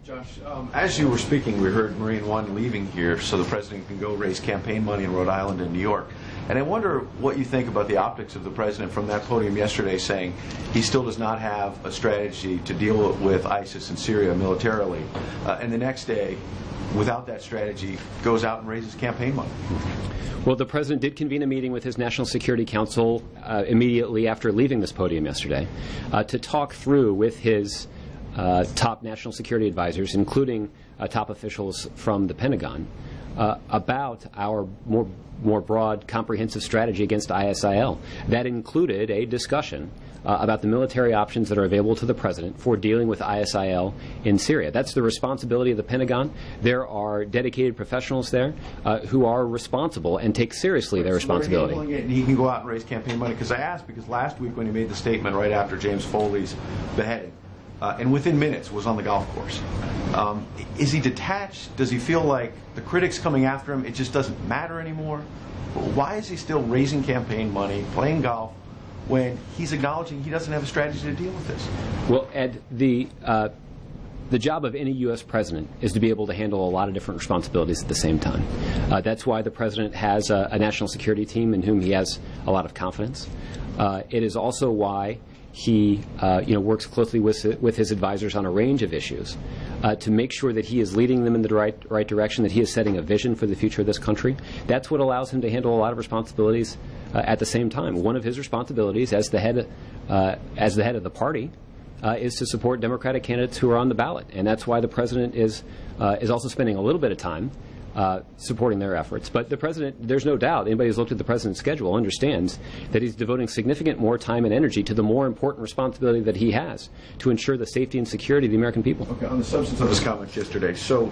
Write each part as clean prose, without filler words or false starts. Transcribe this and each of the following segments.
Josh, as you were speaking, we heard Marine One leaving here so the president can go raise campaign money in Rhode Island and New York. And I wonder what you think about the optics of the president from that podium yesterday saying he still does not have a strategy to deal with ISIS in Syria militarily. And the next day, without that strategy, goes out and raises campaign money. Well, the president did convene a meeting with his National Security Council immediately after leaving this podium yesterday to talk through with his top national security advisors, including top officials from the Pentagon, about our more broad, comprehensive strategy against ISIL. That included a discussion about the military options that are available to the president for dealing with ISIL in Syria. That's the responsibility of the Pentagon. There are dedicated professionals there who are responsible and take seriously their responsibility. And he can go out and raise campaign money. Because I asked, because last week when he made the statement right after James Foley's beheading, and within minutes was on the golf course. Is he detached? Does he feel like the critics coming after him, it just doesn't matter anymore? Why is he still raising campaign money, playing golf, when he's acknowledging he doesn't have a strategy to deal with this? Well, Ed, the job of any U.S. president is to be able to handle a lot of different responsibilities at the same time. That's why the president has a national security team in whom he has a lot of confidence. It is also why he works closely with his advisors on a range of issues to make sure that he is leading them in the right direction, that he is setting a vision for the future of this country. That's what allows him to handle a lot of responsibilities at the same time. One of his responsibilities as the head of the party is to support Democratic candidates who are on the ballot, and that's why the president is also spending a little bit of time supporting their efforts. But the president, there's no doubt, anybody who's looked at the president's schedule understands that he's devoting significant more time and energy to the more important responsibility that he has to ensure the safety and security of the American people. Okay, on the substance of his comments yesterday, so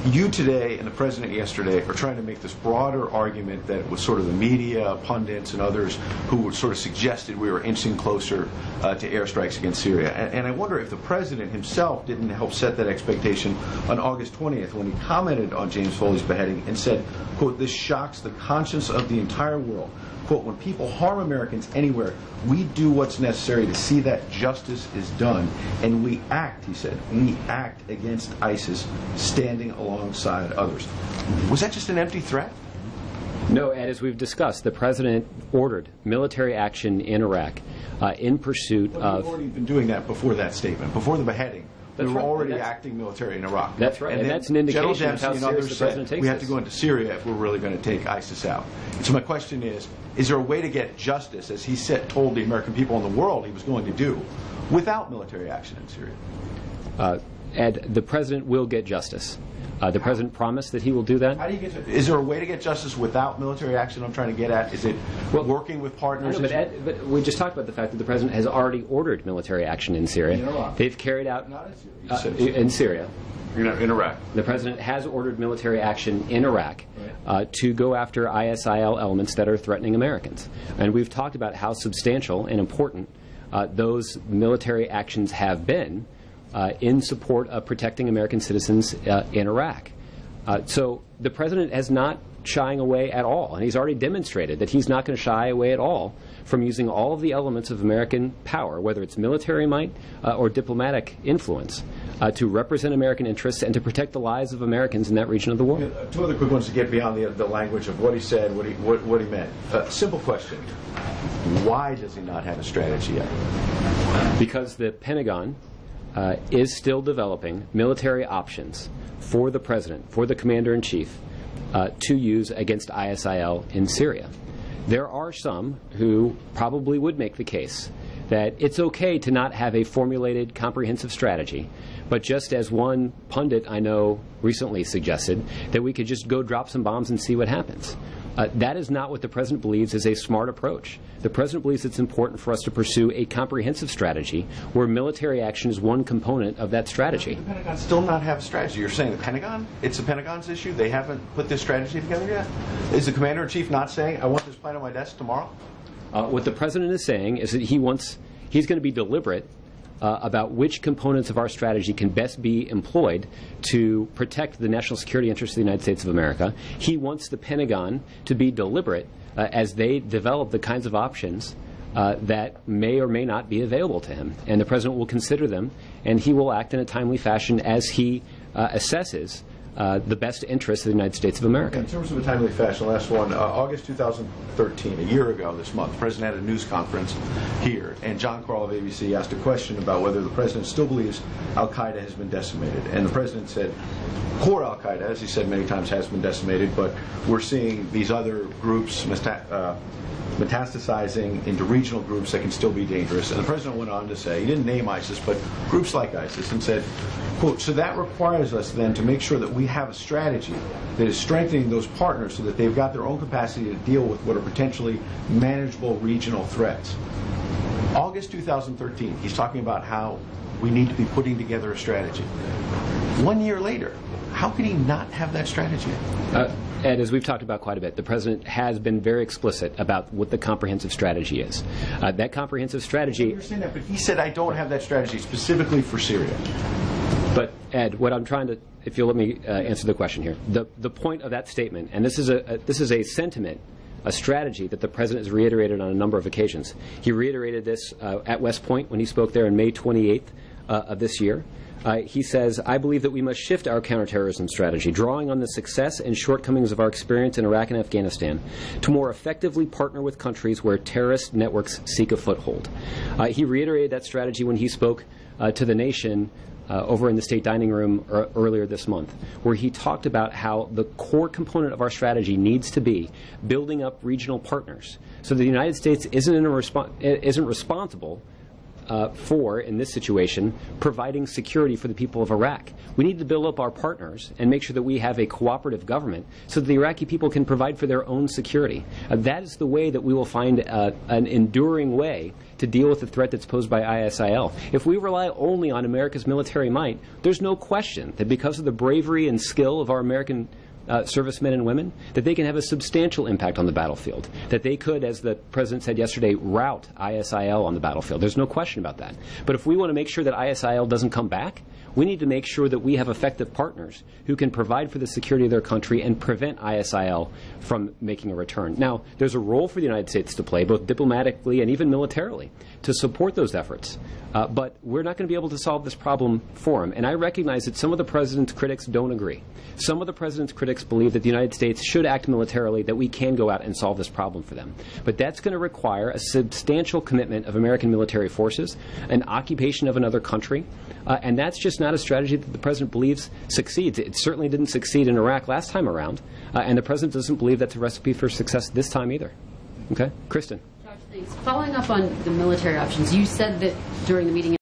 you today and the president yesterday are trying to make this broader argument that it was sort of the media, pundits, and others who sort of suggested we were inching closer to airstrikes against Syria. And I wonder if the president himself didn't help set that expectation on August 20th when he commented on James Foley's beheading and said, quote, "This shocks the conscience of the entire world. Quote, when people harm Americans anywhere, we do what's necessary to see that justice is done. And we act," he said, "we act against ISIS, standing alongside others." Was that just an empty threat? No, Ed, as we've discussed, the president ordered military action in Iraq in pursuit of... We've already been doing that before that statement, before the beheading. We were already acting military in Iraq. That's right, and that's an indication of how serious the president takes this. We have to go into Syria if we're really going to take ISIS out. And so my question is there a way to get justice, as he told the American people in the world he was going to do, without military action in Syria? Ed, the president will get justice. The president promised that he will do that. How do you get? Is there a way to get justice without military action? I'm trying to get at. Is it working with partners? No, but we just talked about the fact that the president has already ordered military action in Syria. In Iraq. They've carried out not in Syria. In Syria. In Iraq. The president has ordered military action in Iraq to go after ISIL elements that are threatening Americans, and we've talked about how substantial and important those military actions have been in support of protecting American citizens in Iraq. So the president is not shying away at all, and he's already demonstrated that he's not going to shy away at all from using all of the elements of American power, whether it's military might or diplomatic influence, to represent American interests and to protect the lives of Americans in that region of the world. Two other quick ones to get beyond the language of what he said, what he meant. Simple question. Why does he not have a strategy yet? Because the Pentagon is still developing military options for the president, for the commander-in-chief, to use against ISIL in Syria. There are some who probably would make the case that it's okay to not have a formulated, comprehensive strategy, but just as one pundit I know recently suggested, that we could just go drop some bombs and see what happens. That is not what the president believes is a smart approach. The president believes it's important for us to pursue a comprehensive strategy where military action is one component of that strategy. Does the Pentagon still not have a strategy? You're saying the Pentagon? It's the Pentagon's issue? They haven't put this strategy together yet? Is the commander-in-chief not saying, I want this plan on my desk tomorrow? What the president is saying is that he's going to be deliberate about which components of our strategy can best be employed to protect the national security interests of the United States of America. He wants the Pentagon to be deliberate as they develop the kinds of options that may or may not be available to him. And the President will consider them, and he will act in a timely fashion as he assesses the best interests of the United States of America. In terms of a timely fashion, last one, August 2013, a year ago this month, the President had a news conference here, and John Carl of ABC asked a question about whether the President still believes Al-Qaeda has been decimated. And the President said, core Al-Qaeda, as he said many times, has been decimated, but we're seeing these other groups metastasizing into regional groups that can still be dangerous. And the President went on to say, he didn't name ISIS, but groups like ISIS, and said, quote, so that requires us then to make sure that we have a strategy that is strengthening those partners so that they've got their own capacity to deal with what are potentially manageable regional threats. August 2013, he's talking about how we need to be putting together a strategy. 1 year later, how can he not have that strategy? Ed, as we've talked about quite a bit, the President has been very explicit about what the comprehensive strategy is. That comprehensive strategy... I understand that, but he said, I don't have that strategy specifically for Syria. But, Ed, what I'm trying to, if you'll let me answer the question here, the point of that statement, and this is a sentiment, a strategy that the President has reiterated on a number of occasions. He reiterated this at West Point when he spoke there on May 28th of this year. He says, I believe that we must shift our counterterrorism strategy, drawing on the success and shortcomings of our experience in Iraq and Afghanistan, to more effectively partner with countries where terrorist networks seek a foothold. He reiterated that strategy when he spoke to the nation over in the State Dining Room earlier this month, where he talked about how the core component of our strategy needs to be building up regional partners, so the United States isn't responsible for, in this situation, providing security for the people of Iraq. We need to build up our partners and make sure that we have a cooperative government so that the Iraqi people can provide for their own security. That is the way that we will find an enduring way to deal with the threat that's posed by ISIL. If we rely only on America's military might, there's no question that because of the bravery and skill of our American servicemen and women, that they can have a substantial impact on the battlefield, that they could, as the President said yesterday, rout ISIL on the battlefield. There's no question about that. But if we want to make sure that ISIL doesn't come back, we need to make sure that we have effective partners who can provide for the security of their country and prevent ISIL from making a return. Now, there's a role for the United States to play, both diplomatically and even militarily, to support those efforts. But we're not going to be able to solve this problem for him. And I recognize that some of the President's critics don't agree. Some of the President's critics believe that the United States should act militarily, that we can go out and solve this problem for them. But that's going to require a substantial commitment of American military forces, an occupation of another country, and that's just not a strategy that the President believes succeeds. It certainly didn't succeed in Iraq last time around, and the President doesn't believe that's a recipe for success this time either. Okay? Kristen. Josh, thanks. Following up on the military options, you said that during the meeting